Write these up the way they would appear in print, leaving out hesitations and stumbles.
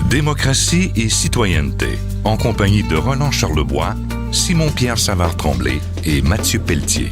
Démocratie et citoyenneté, en compagnie de Roland Charlebois, Simon-Pierre Savard-Tremblay et Mathieu Pelletier.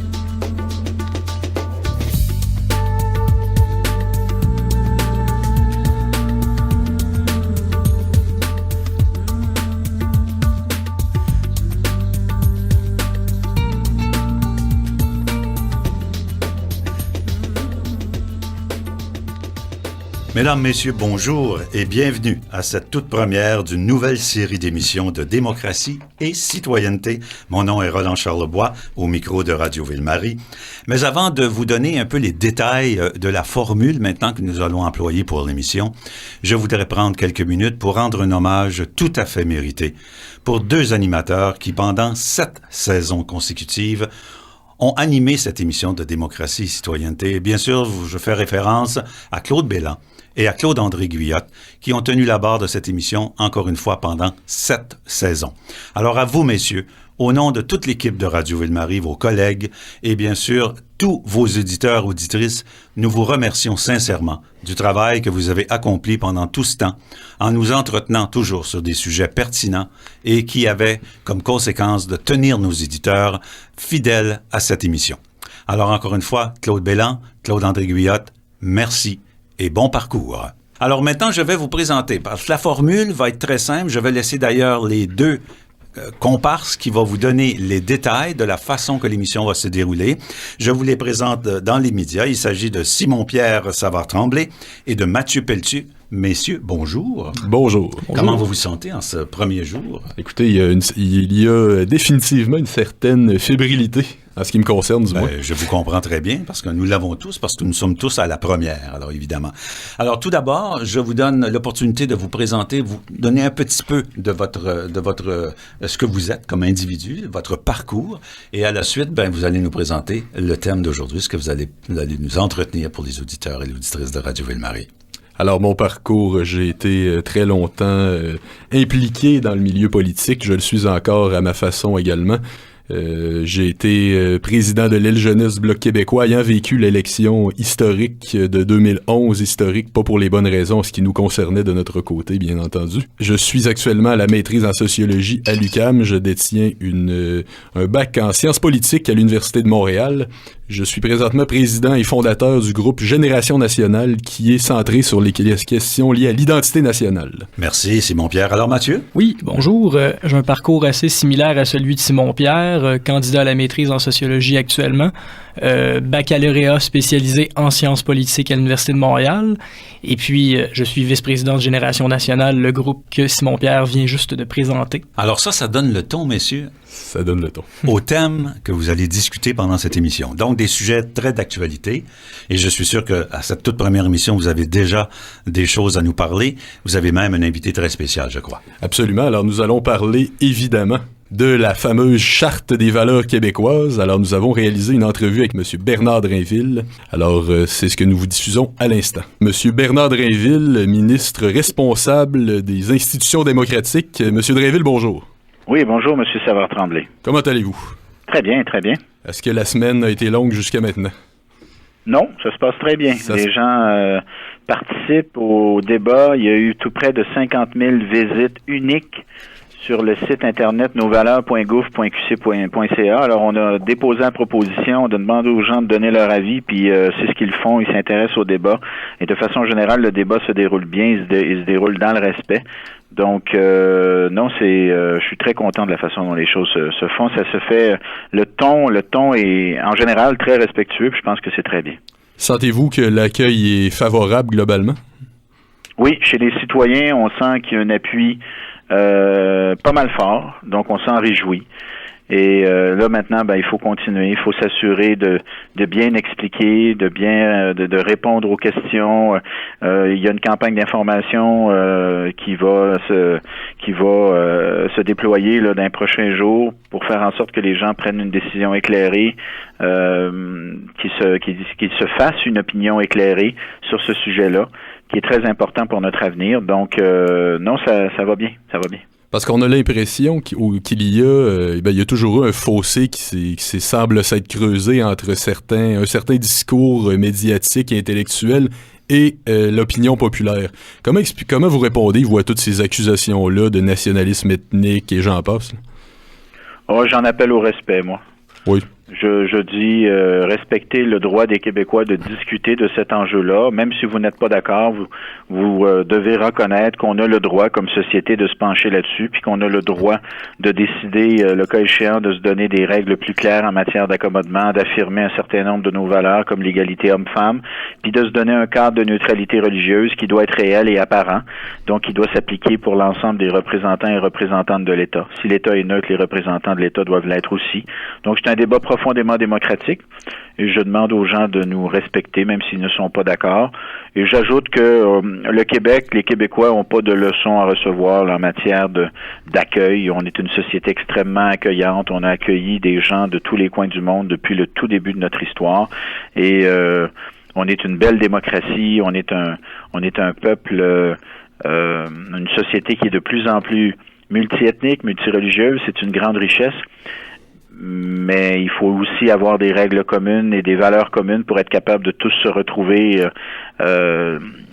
Mesdames, Messieurs, bonjour et bienvenue à cette toute première d'une nouvelle série d'émissions de démocratie et citoyenneté. Mon nom est Roland Charlebois, au micro de Radio Ville-Marie. Mais avant de vous donner un peu les détails de la formule maintenant que nous allons employer pour l'émission, je voudrais prendre quelques minutes pour rendre un hommage tout à fait mérité pour deux animateurs qui, pendant 7 saisons consécutives, ont animé cette émission de démocratie et citoyenneté. Et bien sûr, je fais référence à Claude Bélan et à Claude-André Guyotte, qui ont tenu la barre de cette émission, encore une fois, pendant 7 saisons. Alors à vous, messieurs, au nom de toute l'équipe de Radio Ville-Marie, vos collègues et bien sûr tous vos auditeurs, auditrices, nous vous remercions sincèrement du travail que vous avez accompli pendant tout ce temps en nous entretenant toujours sur des sujets pertinents et qui avaient comme conséquence de tenir nos éditeurs fidèles à cette émission. Alors encore une fois, Claude Bélan, Claude-André Guyotte, merci et bon parcours. Alors maintenant, je vais vous présenter, parce que la formule va être très simple. Je vais laisser d'ailleurs les deux comparses qui va vous donner les détails de la façon que l'émission va se dérouler. Je vous les présente dans les médias. Il s'agit de Simon-Pierre Savard-Tremblay et de Mathieu Pelletier. Messieurs, bonjour. Bonjour. Comment vous vous sentez en ce premier jour? Écoutez, il y a définitivement une certaine fébrilité en ce qui me concerne, du moins. Je vous comprends très bien, parce que nous l'avons tous, parce que nous sommes tous à la première, alors évidemment. Alors tout d'abord, je vous donne l'opportunité de vous présenter, vous donner un petit peu de votre ce que vous êtes comme individu, votre parcours, et à la suite, vous allez nous présenter le thème d'aujourd'hui, ce que vous allez nous entretenir pour les auditeurs et les auditrices de Radio Ville-Marie. Alors, mon parcours, j'ai été très longtemps impliqué dans le milieu politique. Je le suis encore à ma façon également. J'ai été président de l'aile jeunesse du Bloc québécois, ayant vécu l'élection historique de 2011, historique pas pour les bonnes raisons, ce qui nous concernait de notre côté, bien entendu. Je suis actuellement à la maîtrise en sociologie à l'UQAM. Je détiens un bac en sciences politiques à l'Université de Montréal. Je suis présentement président et fondateur du groupe Génération nationale qui est centré sur les questions liées à l'identité nationale. Merci, Simon-Pierre. Alors, Mathieu? Oui, bonjour. J'ai un parcours assez similaire à celui de Simon-Pierre, candidat à la maîtrise en sociologie actuellement, baccalauréat spécialisé en sciences politiques à l'Université de Montréal. Et puis, je suis vice-président de Génération nationale, le groupe que Simon-Pierre vient juste de présenter. Alors ça donne le ton, messieurs. Ça donne le ton. Au thème que vous allez discuter pendant cette émission. Donc, des sujets très d'actualité. Et je suis sûr qu'à cette toute première émission, vous avez déjà des choses à nous parler. Vous avez même un invité très spécial, je crois. Absolument. Alors, nous allons parler, évidemment, de la fameuse Charte des valeurs québécoises. Alors, nous avons réalisé une entrevue avec M. Bernard Drainville. Alors, c'est ce que nous vous diffusons à l'instant. M. Bernard Drainville, ministre responsable des institutions démocratiques. M. Drainville, bonjour. Oui, bonjour, M. Savard-Tremblay. Comment allez-vous? Très bien, très bien. Est-ce que la semaine a été longue jusqu'à maintenant? Non, ça se passe très bien. Les gens participent au débat. Il y a eu tout près de 50 000 visites uniques sur le site internet nosvaleurs.gouv.qc.ca. Alors, on a déposé la proposition, on a demandé aux gens de donner leur avis, puis c'est ce qu'ils font, ils s'intéressent au débat. Et de façon générale, le débat se déroule bien, il se déroule dans le respect. Donc, non, je suis très content de la façon dont les choses se font. Ça se fait, le ton est en général très respectueux, puis je pense que c'est très bien. Sentez-vous que l'accueil est favorable globalement? Oui, chez les citoyens, on sent qu'il y a un appui pas mal fort, donc on s'en réjouit. Et là maintenant, il faut continuer, il faut s'assurer de bien expliquer, de répondre aux questions. Il y a une campagne d'information qui va se déployer là dans les prochains jours pour faire en sorte que les gens prennent une décision éclairée, qu'ils se fassent une opinion éclairée sur ce sujet-là, qui est très important pour notre avenir. Donc non, ça va bien, ça va bien. Parce qu'on a l'impression qu'il y a, il y a toujours eu un fossé qui semble s'être creusé entre un certain discours médiatique et intellectuel et l'opinion populaire. Comment vous répondez-vous à toutes ces accusations-là de nationalisme ethnique et j'en passe? Oh, j'en appelle au respect, moi. Oui. Je dis respecter le droit des Québécois de discuter de cet enjeu-là. Même si vous n'êtes pas d'accord, vous devez reconnaître qu'on a le droit comme société de se pencher là-dessus, puis qu'on a le droit de décider, le cas échéant, de se donner des règles plus claires en matière d'accommodement, d'affirmer un certain nombre de nos valeurs comme l'égalité homme-femme, puis de se donner un cadre de neutralité religieuse qui doit être réel et apparent, donc qui doit s'appliquer pour l'ensemble des représentants et représentantes de l'État. Si l'État est neutre, les représentants de l'État doivent l'être aussi. Donc c'est un débat profondément démocratique et je demande aux gens de nous respecter même s'ils ne sont pas d'accord. Et j'ajoute que le Québec, les Québécois n'ont pas de leçons à recevoir là, en matière d'accueil. On est une société extrêmement accueillante. On a accueilli des gens de tous les coins du monde depuis le tout début de notre histoire et on est une belle démocratie. On est un peuple, une société qui est de plus en plus multiethnique, multireligieuse. C'est une grande richesse. Mais il faut aussi avoir des règles communes et des valeurs communes pour être capable de tous se retrouver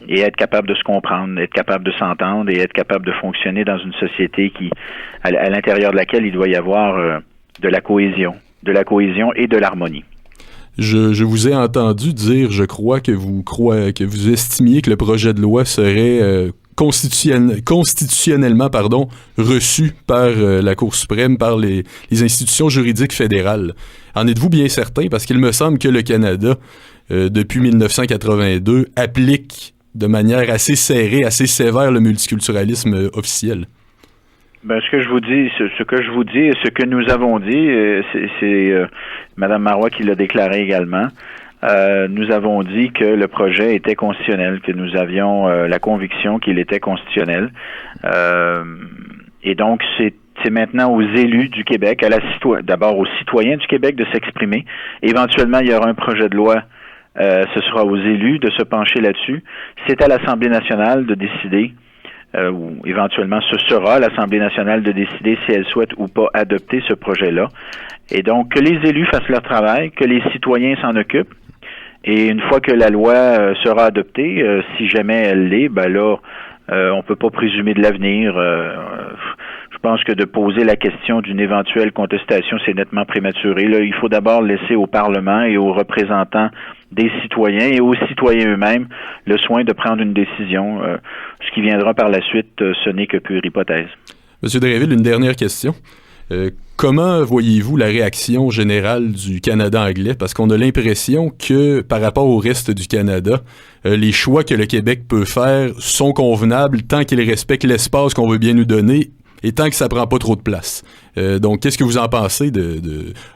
et être capable de se comprendre, être capable de s'entendre et être capable de fonctionner dans une société à l'intérieur de laquelle il doit y avoir de la cohésion et de l'harmonie. Je vous ai entendu dire, je crois, que vous estimiez que le projet de loi serait constitutionnellement reçu par la Cour suprême, par les institutions juridiques fédérales. En êtes-vous bien certain? Parce qu'il me semble que le Canada, depuis 1982, applique de manière assez serrée, assez sévère le multiculturalisme officiel. Ben, ce que je vous dis et ce que nous avons dit, c'est Mme Marois qui l'a déclaré également. Nous avons dit que le projet était constitutionnel, que nous avions la conviction qu'il était constitutionnel. Et donc, c'est maintenant aux élus du Québec, d'abord aux citoyens du Québec de s'exprimer. Éventuellement, il y aura un projet de loi. Ce sera aux élus de se pencher là-dessus. C'est à l'Assemblée nationale de décider, ou éventuellement ce sera à l'Assemblée nationale de décider si elle souhaite ou pas adopter ce projet-là. Et donc, que les élus fassent leur travail, que les citoyens s'en occupent. Et une fois que la loi sera adoptée, si jamais elle l'est, ben là, on peut pas présumer de l'avenir. Je pense que de poser la question d'une éventuelle contestation, c'est nettement prématuré. Là, il faut d'abord laisser au Parlement et aux représentants des citoyens et aux citoyens eux-mêmes le soin de prendre une décision. Ce qui viendra par la suite, ce n'est que pure hypothèse. Monsieur Drainville, une dernière question. Comment voyez-vous la réaction générale du Canada anglais? Parce qu'on a l'impression que, par rapport au reste du Canada, les choix que le Québec peut faire sont convenables tant qu'il respecte l'espace qu'on veut bien nous donner et tant que ça prend pas trop de place. Donc, qu'est-ce que vous en pensez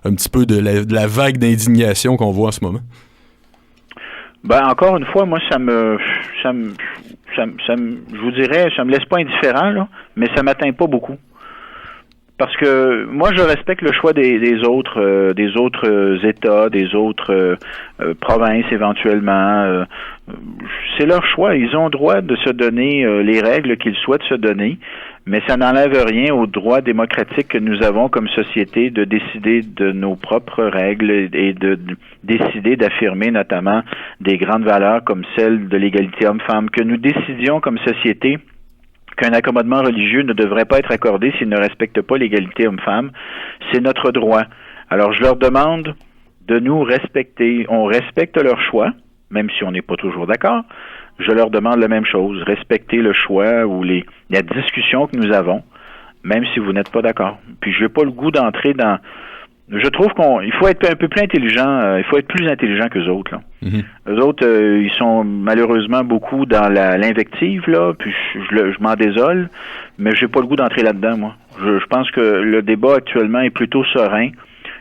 un petit peu de la vague d'indignation qu'on voit en ce moment? Ben, encore une fois, moi, je vous dirais, ça me laisse pas indifférent, là, mais ça m'atteint pas beaucoup. Parce que moi, je respecte le choix des autres États, des autres provinces éventuellement. C'est leur choix. Ils ont le droit de se donner les règles qu'ils souhaitent se donner, mais ça n'enlève rien au droit démocratique que nous avons comme société de décider de nos propres règles et de décider d'affirmer notamment des grandes valeurs comme celle de l'égalité homme-femme, que nous décidions comme société qu'un accommodement religieux ne devrait pas être accordé s'il ne respecte pas l'égalité homme-femme. C'est notre droit. Alors, je leur demande de nous respecter. On respecte leur choix, même si on n'est pas toujours d'accord. Je leur demande la même chose. Respecter le choix ou la discussion que nous avons, même si vous n'êtes pas d'accord. Puis, je n'ai pas le goût d'entrer dans... Je trouve qu'il faut être un peu plus intelligent. Il faut être plus intelligent qu'eux autres, là. Mm-hmm. Eux autres, ils sont malheureusement beaucoup dans l'invective, là, puis je m'en désole, mais j'ai pas le goût d'entrer là-dedans, moi. Je pense que le débat actuellement est plutôt serein.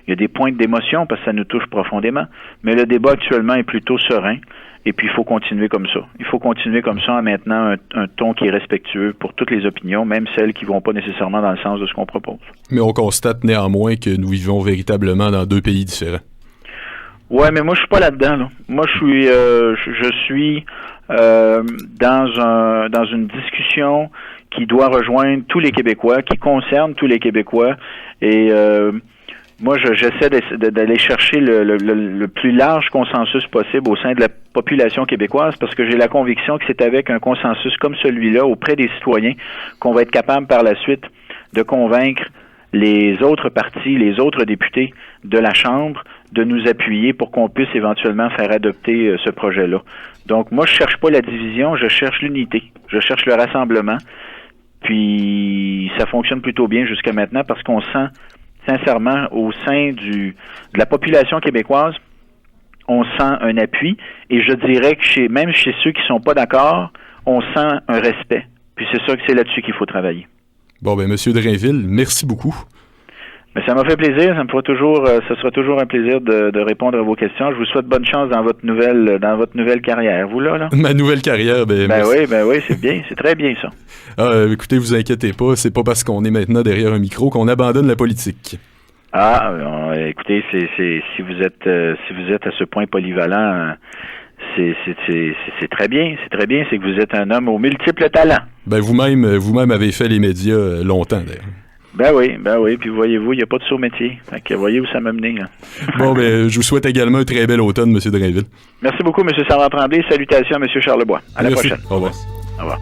Il y a des pointes d'émotion parce que ça nous touche profondément, mais le débat actuellement est plutôt serein. Et puis, il faut continuer comme ça. Il faut continuer comme ça en maintenant un ton qui est respectueux pour toutes les opinions, même celles qui ne vont pas nécessairement dans le sens de ce qu'on propose. Mais on constate néanmoins que nous vivons véritablement dans deux pays différents. Ouais, mais moi, je suis pas là-dedans, là. Moi, je suis dans une discussion qui doit rejoindre tous les Québécois, qui concerne tous les Québécois. Et moi, j'essaie d'aller chercher le plus large consensus possible au sein de la population québécoise, parce que j'ai la conviction que c'est avec un consensus comme celui-là auprès des citoyens qu'on va être capable par la suite de convaincre les autres partis, les autres députés de la Chambre de nous appuyer pour qu'on puisse éventuellement faire adopter ce projet-là. Donc, moi, je cherche pas la division, je cherche l'unité, je cherche le rassemblement. Puis, ça fonctionne plutôt bien jusqu'à maintenant parce qu'on sent, sincèrement, au sein de la population québécoise, on sent un appui. Et je dirais que même chez ceux qui sont pas d'accord, on sent un respect. Puis c'est ça que c'est là-dessus qu'il faut travailler. Bon, ben, Monsieur Drainville, merci beaucoup. Mais ça m'a fait plaisir. Ce sera toujours un plaisir de répondre à vos questions. Je vous souhaite bonne chance dans votre nouvelle carrière. Vous là? Ma nouvelle carrière, ben oui, c'est bien. C'est très bien, ça. Écoutez, vous inquiétez pas. C'est pas parce qu'on est maintenant derrière un micro qu'on abandonne la politique. Écoutez, si vous êtes à ce point polyvalent, c'est très bien. C'est très bien. C'est que vous êtes un homme aux multiples talents. Ben, vous-même avez fait les médias longtemps, d'ailleurs. Ben oui, puis voyez-vous, il n'y a pas de saut-métier. Fait que voyez où ça m'a mené, là. Bon, ben, je vous souhaite également un très bel automne, M. Drainville. Merci beaucoup, M. Savard-Tremblay. Salutations à M. Charlebois. À la prochaine. Au revoir. Au revoir.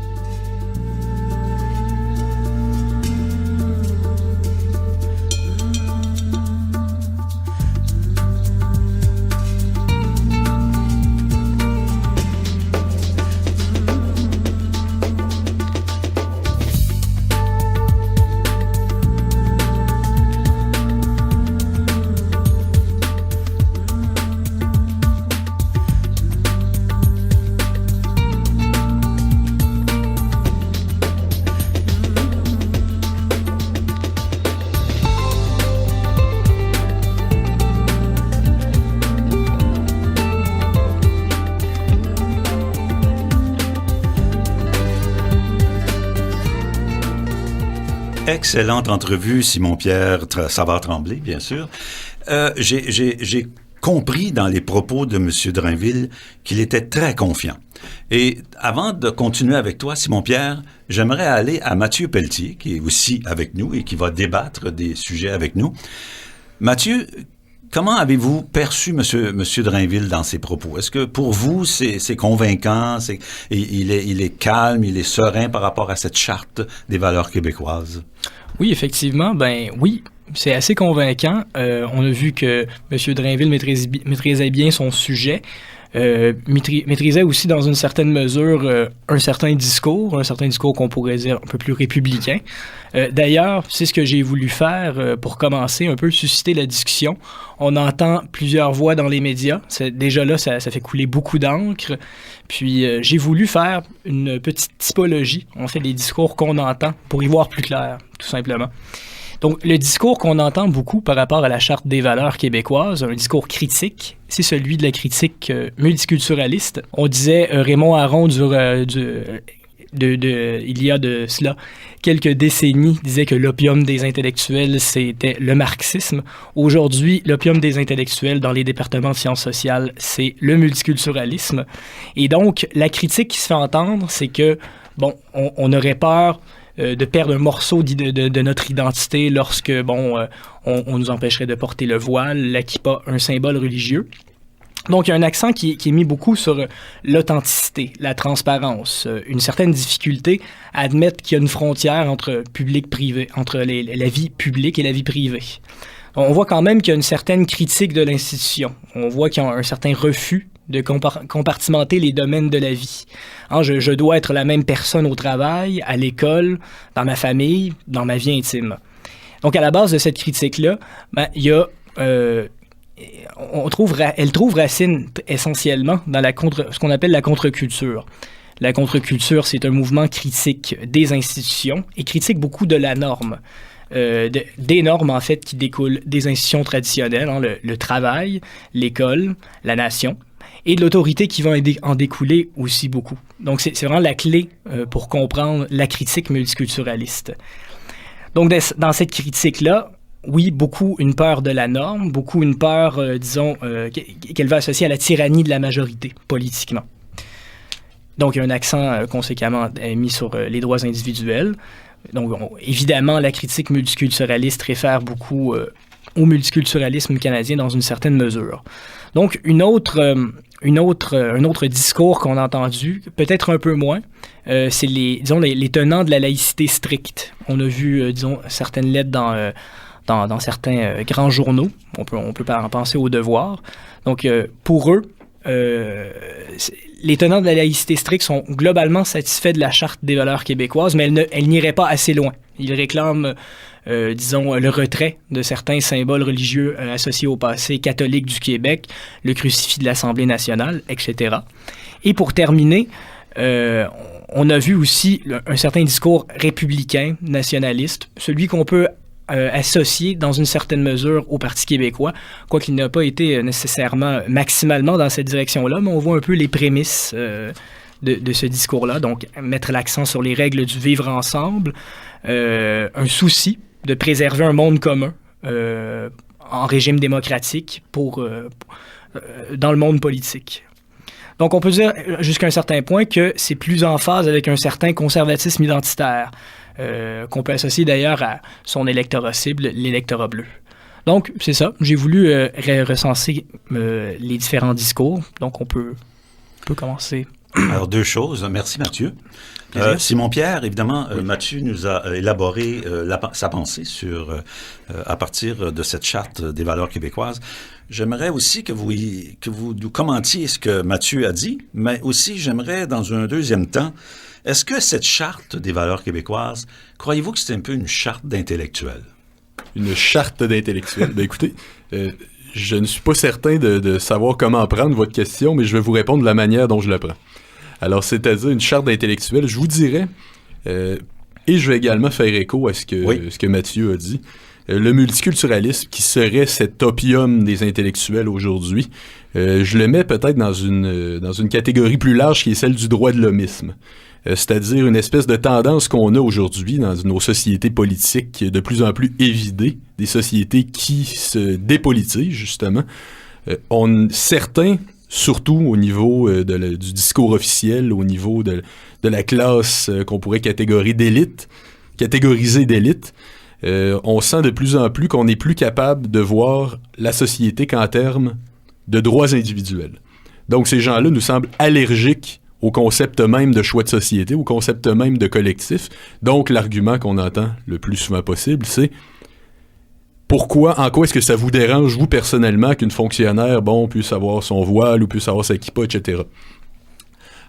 Excellente entrevue, Simon-Pierre Savard-Tremblay, bien sûr. J'ai compris dans les propos de M. Drainville qu'il était très confiant. Et avant de continuer avec toi, Simon-Pierre, j'aimerais aller à Mathieu Pelletier, qui est aussi avec nous et qui va débattre des sujets avec nous. Mathieu, comment avez-vous perçu M. Drainville dans ses propos? Est-ce que pour vous, c'est convaincant, il est calme, il est serein par rapport à cette charte des valeurs québécoises? Oui, effectivement, oui, c'est assez convaincant. On a vu que M. Drainville maîtrisait bien son sujet, maîtrisait aussi dans une certaine mesure un certain discours qu'on pourrait dire un peu plus républicain. D'ailleurs, c'est ce que j'ai voulu faire pour commencer, un peu susciter la discussion. On entend plusieurs voix dans les médias. Déjà là, ça fait couler beaucoup d'encre. Puis j'ai voulu faire une petite typologie, en fait, des discours qu'on entend pour y voir plus clair, tout simplement. Donc, le discours qu'on entend beaucoup par rapport à la Charte des valeurs québécoises, un discours critique, c'est celui de la critique multiculturaliste. On disait, Raymond Aron, il y a de cela quelques décennies, disait que l'opium des intellectuels, c'était le marxisme. Aujourd'hui, l'opium des intellectuels dans les départements de sciences sociales, c'est le multiculturalisme. Et donc, la critique qui se fait entendre, c'est que, on aurait peur de perdre un morceau de notre identité lorsque, on nous empêcherait de porter le voile, la kippa, un symbole religieux. Donc, il y a un accent qui est mis beaucoup sur l'authenticité, la transparence, une certaine difficulté à admettre qu'il y a une frontière entre public-privé, entre la vie publique et la vie privée. On voit quand même qu'il y a une certaine critique de l'institution. On voit qu'il y a un certain refus de compartimenter les domaines de la vie. Je dois être la même personne au travail, à l'école, dans ma famille, dans ma vie intime. Donc, à la base de cette critique-là, il y a... elle trouve racine essentiellement dans ce qu'on appelle la contre-culture. La contre-culture, c'est un mouvement critique des institutions et critique beaucoup de la norme. Des normes, en fait, qui découlent des institutions traditionnelles, le travail, l'école, la nation, et de l'autorité qui va en découler aussi beaucoup. Donc, c'est vraiment la clé pour comprendre la critique multiculturaliste. Donc, dans cette critique-là, oui, beaucoup une peur de la norme, beaucoup une peur, qu'elle va associer à la tyrannie de la majorité, politiquement. Donc, il y a un accent conséquemment mis sur les droits individuels. Donc, évidemment, la critique multiculturaliste réfère beaucoup au multiculturalisme canadien dans une certaine mesure. Donc, un autre discours qu'on a entendu, peut-être un peu moins, c'est les tenants de la laïcité stricte. On a vu, certaines lettres dans certains grands journaux. On peut en penser au Devoir. Donc, pour eux, les tenants de la laïcité stricte sont globalement satisfaits de la Charte des valeurs québécoises, mais elle n'irait pas assez loin. Ils réclament, le retrait de certains symboles religieux associés au passé catholique du Québec, le crucifix de l'Assemblée nationale, etc. Et pour terminer, on a vu aussi un certain discours républicain, nationaliste, celui qu'on peut associé dans une certaine mesure au Parti québécois, quoiqu'il n'a pas été nécessairement maximalement dans cette direction-là, mais on voit un peu les prémices de ce discours-là, donc mettre l'accent sur les règles du vivre ensemble, un souci de préserver un monde commun en régime démocratique dans le monde politique. Donc on peut dire jusqu'à un certain point que c'est plus en phase avec un certain conservatisme identitaire, qu'on peut associer d'ailleurs à son électorat cible, l'électorat bleu. Donc, c'est ça. J'ai voulu recenser les différents discours. Donc, on peut commencer. Alors, deux choses. Merci, Mathieu. Simon-Pierre, évidemment, Mathieu nous a élaboré sa pensée à partir de cette charte des valeurs québécoises. J'aimerais aussi que vous nous commentiez ce que Mathieu a dit, mais aussi, j'aimerais, dans un deuxième temps, est-ce que cette charte des valeurs québécoises, croyez-vous que c'est un peu une charte d'intellectuels? Une charte d'intellectuels? Ben écoutez, je ne suis pas certain de savoir comment prendre votre question, mais je vais vous répondre de la manière dont je la prends. Alors, c'est-à-dire une charte d'intellectuels, je vous dirais, et je vais également faire écho à ce que Mathieu a dit, le multiculturalisme qui serait cet opium des intellectuels aujourd'hui, je le mets peut-être dans une catégorie plus large qui est celle du droit de l'hommisme. C'est-à-dire une espèce de tendance qu'on a aujourd'hui dans nos sociétés politiques de plus en plus évidées, des sociétés qui se dépolitisent, justement. Certains, surtout au niveau du discours officiel, au niveau de la classe qu'on pourrait catégoriser d'élite, on sent de plus en plus qu'on n'est plus capable de voir la société qu'en termes de droits individuels. Donc ces gens-là nous semblent allergiques au concept même de choix de société, au concept même de collectif. Donc, l'argument qu'on entend le plus souvent possible, c'est en quoi est-ce que ça vous dérange, vous, personnellement, qu'une fonctionnaire, puisse avoir son voile ou puisse avoir sa kippa, etc.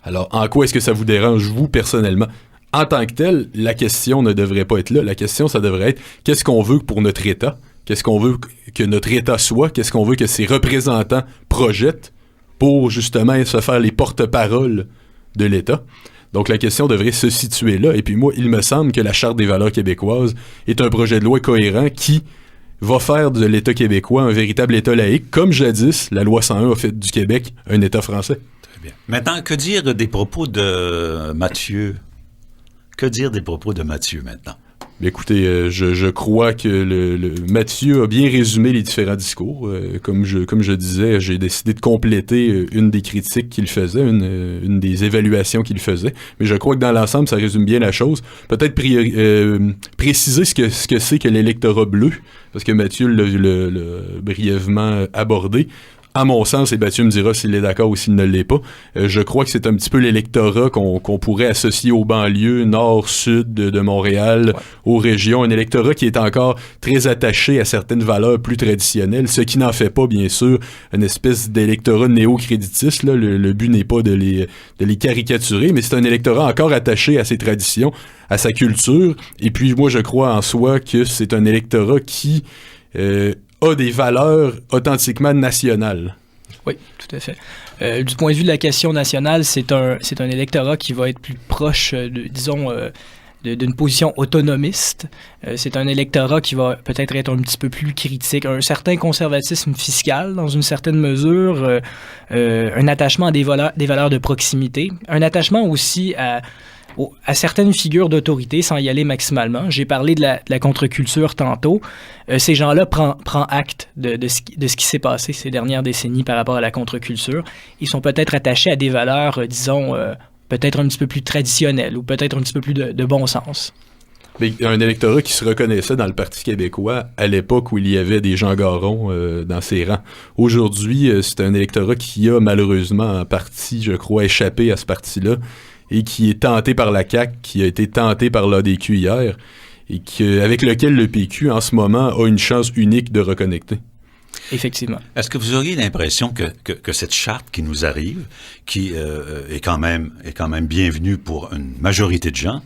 Alors, en quoi est-ce que ça vous dérange, vous, personnellement? En tant que tel, la question ne devrait pas être là. La question, ça devrait être qu'est-ce qu'on veut pour notre État? Qu'est-ce qu'on veut que notre État soit? Qu'est-ce qu'on veut que ses représentants projettent pour, justement, se faire les porte-paroles de l'État. Donc, la question devrait se situer là. Et puis moi, il me semble que la Charte des valeurs québécoises est un projet de loi cohérent qui va faire de l'État québécois un véritable État laïque, comme jadis, la loi 101 a fait du Québec un État français. Très bien. Maintenant, que dire des propos de Mathieu? Que dire des propos de Mathieu maintenant? Écoutez, je crois que Mathieu a bien résumé les différents discours. Comme je disais, j'ai décidé de compléter une des critiques qu'il faisait, une des évaluations qu'il faisait. Mais je crois que dans l'ensemble, ça résume bien la chose. Peut-être préciser ce que c'est que l'électorat bleu, parce que Mathieu l'a brièvement abordé. À mon sens, et Mathieu me dira s'il est d'accord ou s'il ne l'est pas, je crois que c'est un petit peu l'électorat qu'on pourrait associer aux banlieues nord-sud de Montréal, aux régions. Un électorat qui est encore très attaché à certaines valeurs plus traditionnelles, ce qui n'en fait pas, bien sûr, une espèce d'électorat néo-créditiste. Là. Le but n'est pas de les caricaturer, mais c'est un électorat encore attaché à ses traditions, à sa culture. Et puis, moi, je crois en soi que c'est un électorat qui a des valeurs authentiquement nationales. Oui, tout à fait. Du point de vue de la question nationale, c'est un électorat qui va être plus proche, d'une position autonomiste. C'est un électorat qui va peut-être être un petit peu plus critique, un certain conservatisme fiscal dans une certaine mesure, un attachement à des valeurs de proximité, un attachement aussi à certaines figures d'autorité sans y aller maximalement. J'ai parlé de la contre-culture tantôt. Ces gens-là prennent acte de ce qui s'est passé ces dernières décennies par rapport à la contre-culture. Ils sont peut-être attachés à des valeurs, peut-être un petit peu plus traditionnel ou peut-être un petit peu plus de bon sens. Mais un électorat qui se reconnaissait dans le Parti québécois à l'époque où il y avait des Jean Garon dans ses rangs. Aujourd'hui, c'est un électorat qui a malheureusement en partie, je crois, échappé à ce parti-là et qui est tenté par la CAQ, qui a été tenté par l'ADQ hier et avec lequel le PQ en ce moment a une chance unique de reconnecter. Effectivement. Est-ce que vous auriez l'impression que cette charte qui nous arrive, qui est quand même bienvenue pour une majorité de gens,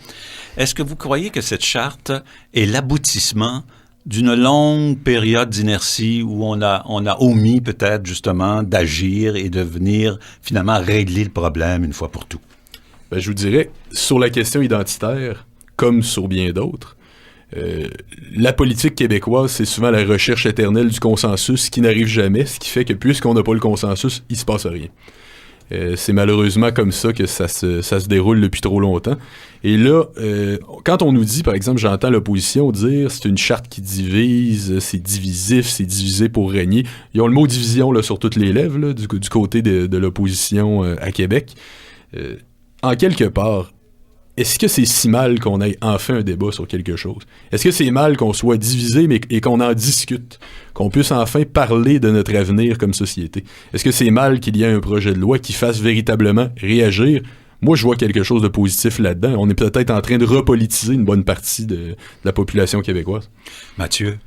est-ce que vous croyez que cette charte est l'aboutissement d'une longue période d'inertie où on a omis peut-être justement d'agir et de venir finalement régler le problème une fois pour tout? Ben, je vous dirais, sur la question identitaire, comme sur bien d'autres, la politique québécoise, c'est souvent la recherche éternelle du consensus qui n'arrive jamais, ce qui fait que puisqu'on n'a pas le consensus, il se passe rien. C'est malheureusement comme ça que ça se déroule depuis trop longtemps. Et là, quand on nous dit, par exemple, j'entends l'opposition dire c'est une charte qui divise, c'est divisif, c'est divisé pour régner. Ils ont le mot division là, sur toutes les lèvres là, du côté de l'opposition à Québec. En quelque part, est-ce que c'est si mal qu'on ait enfin un débat sur quelque chose? Est-ce que c'est mal qu'on soit divisé et qu'on en discute? Qu'on puisse enfin parler de notre avenir comme société? Est-ce que c'est mal qu'il y ait un projet de loi qui fasse véritablement réagir? Moi, je vois quelque chose de positif là-dedans. On est peut-être en train de repolitiser une bonne partie de la population québécoise. Mathieu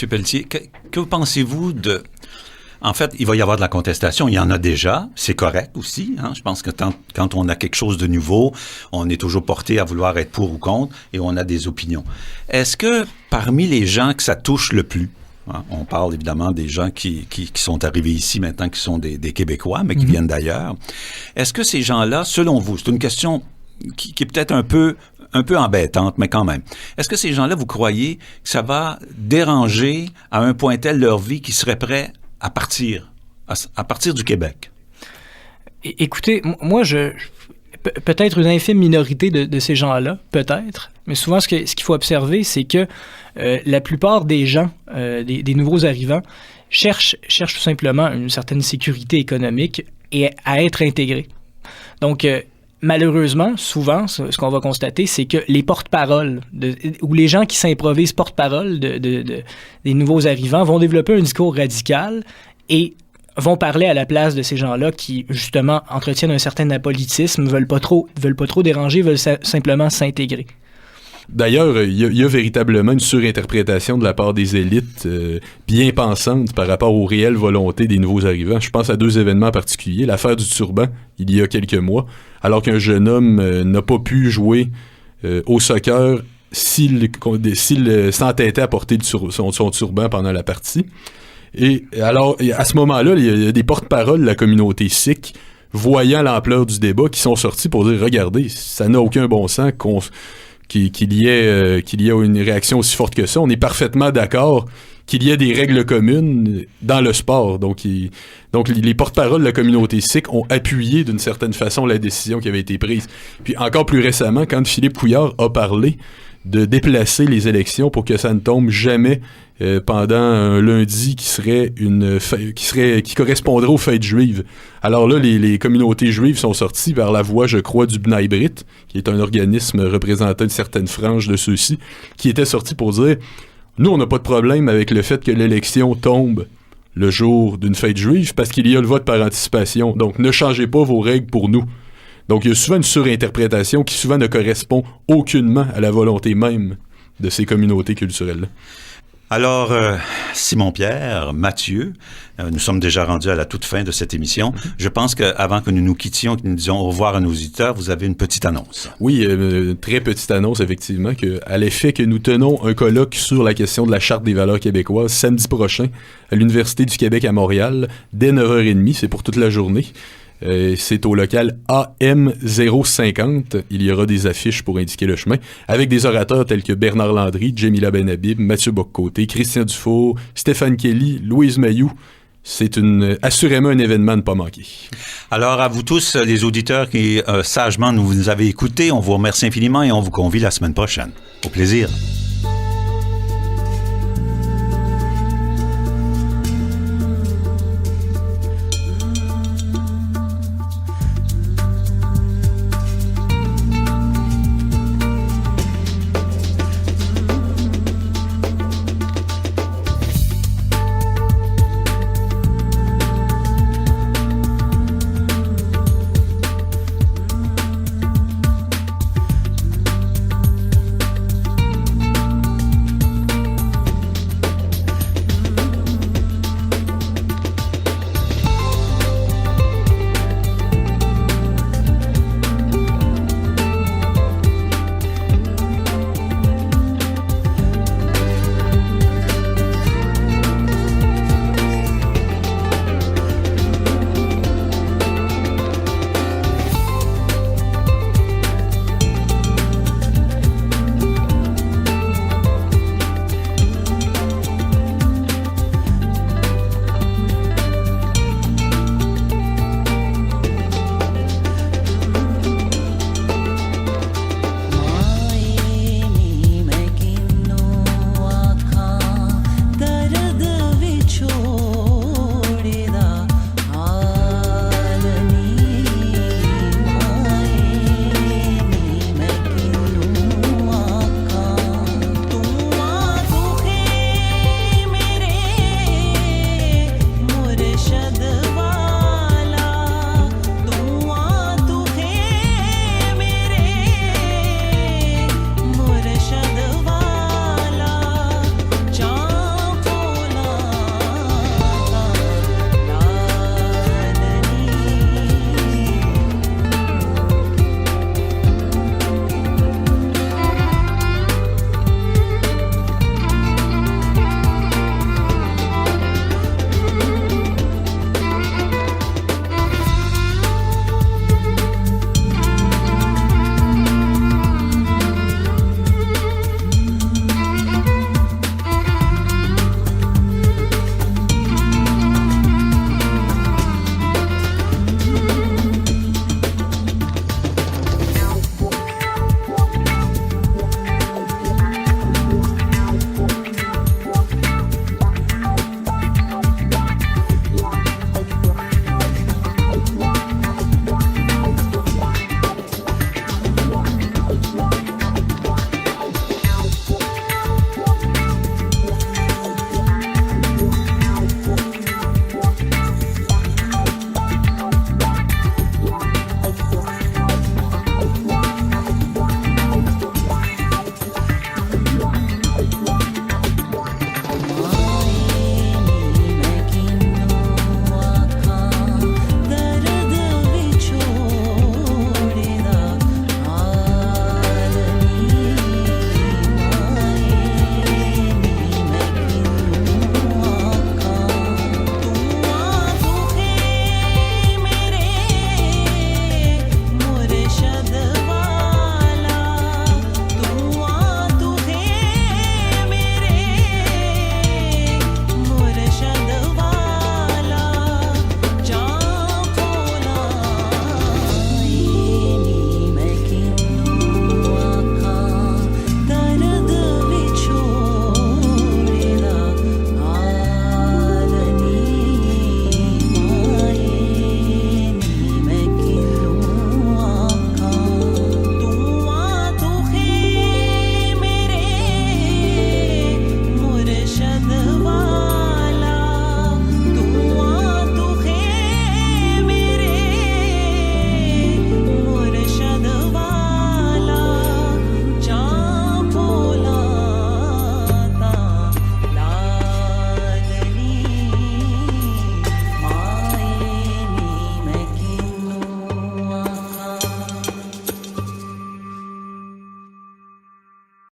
Pelletier, que pensez-vous de... En fait, il va y avoir de la contestation. Il y en a déjà. C'est correct aussi. Hein? Je pense que quand on a quelque chose de nouveau, on est toujours porté à vouloir être pour ou contre et on a des opinions. Est-ce que parmi les gens que ça touche le plus, hein, on parle évidemment des gens qui sont arrivés ici maintenant, qui sont des Québécois, mais qui viennent d'ailleurs, est-ce que ces gens-là, selon vous, c'est une question qui est peut-être un peu embêtante, mais quand même. Est-ce que ces gens-là, vous croyez que ça va déranger à un point tel leur vie qu'ils seraient prêts à partir du Québec? Écoutez, moi, peut-être une infime minorité de ces gens-là, peut-être, mais souvent, ce qu'il faut observer, c'est que la plupart des gens, des nouveaux arrivants, cherchent tout simplement une certaine sécurité économique et à être intégrés. Donc, malheureusement, souvent, ce qu'on va constater, c'est que les porte-paroles ou les gens qui s'improvisent porte-parole des nouveaux arrivants vont développer un discours radical et vont parler à la place de ces gens-là qui, justement, entretiennent un certain apolitisme, veulent pas trop déranger, veulent simplement s'intégrer. D'ailleurs, il y a véritablement une surinterprétation de la part des élites bien pensantes par rapport aux réelles volontés des nouveaux arrivants. Je pense à 2 événements particuliers. L'affaire du turban, il y a quelques mois, alors qu'un jeune homme n'a pas pu jouer au soccer s'il s'entêtait à porter son turban pendant la partie. Et alors, à ce moment-là, il y a des porte-paroles de la communauté sikh, voyant l'ampleur du débat, qui sont sortis pour dire « Regardez, ça n'a aucun bon sens qu'il y ait une réaction aussi forte que ça. On est parfaitement d'accord qu'il y ait des règles communes dans le sport. » Donc les porte-paroles de la communauté sikh ont appuyé d'une certaine façon la décision qui avait été prise. Puis encore plus récemment, quand Philippe Couillard a parlé de déplacer les élections pour que ça ne tombe jamais pendant un lundi qui correspondrait aux fêtes juives. Alors là, les communautés juives sont sorties par la voie, je crois, du B'nai B'rith, qui est un organisme représentant une certaine frange de ceux-ci, qui était sorti pour dire « Nous, on n'a pas de problème avec le fait que l'élection tombe le jour d'une fête juive parce qu'il y a le vote par anticipation. Donc, ne changez pas vos règles pour nous. » Donc, il y a souvent une surinterprétation qui souvent ne correspond aucunement à la volonté même de ces communautés culturelles-là. Alors, Simon-Pierre, Mathieu, nous sommes déjà rendus à la toute fin de cette émission. Je pense qu'avant que nous nous quittions, que nous disions au revoir à nos auditeurs, vous avez une petite annonce. Oui, très petite annonce, effectivement, à l'effet que nous tenons un colloque sur la question de la Charte des valeurs québécoises samedi prochain à l'Université du Québec à Montréal, dès 9h30, c'est pour toute la journée. C'est au local AM050. Il y aura des affiches pour indiquer le chemin, avec des orateurs tels que Bernard Landry, Jemila Benhabib, Mathieu Boccoté, Christian Dufault, Stéphane Kelly, Louise Mayou. C'est assurément un événement à ne pas manquer. Alors, à vous tous, les auditeurs qui sagement nous avez écoutés, on vous remercie infiniment et on vous convie la semaine prochaine. Au plaisir.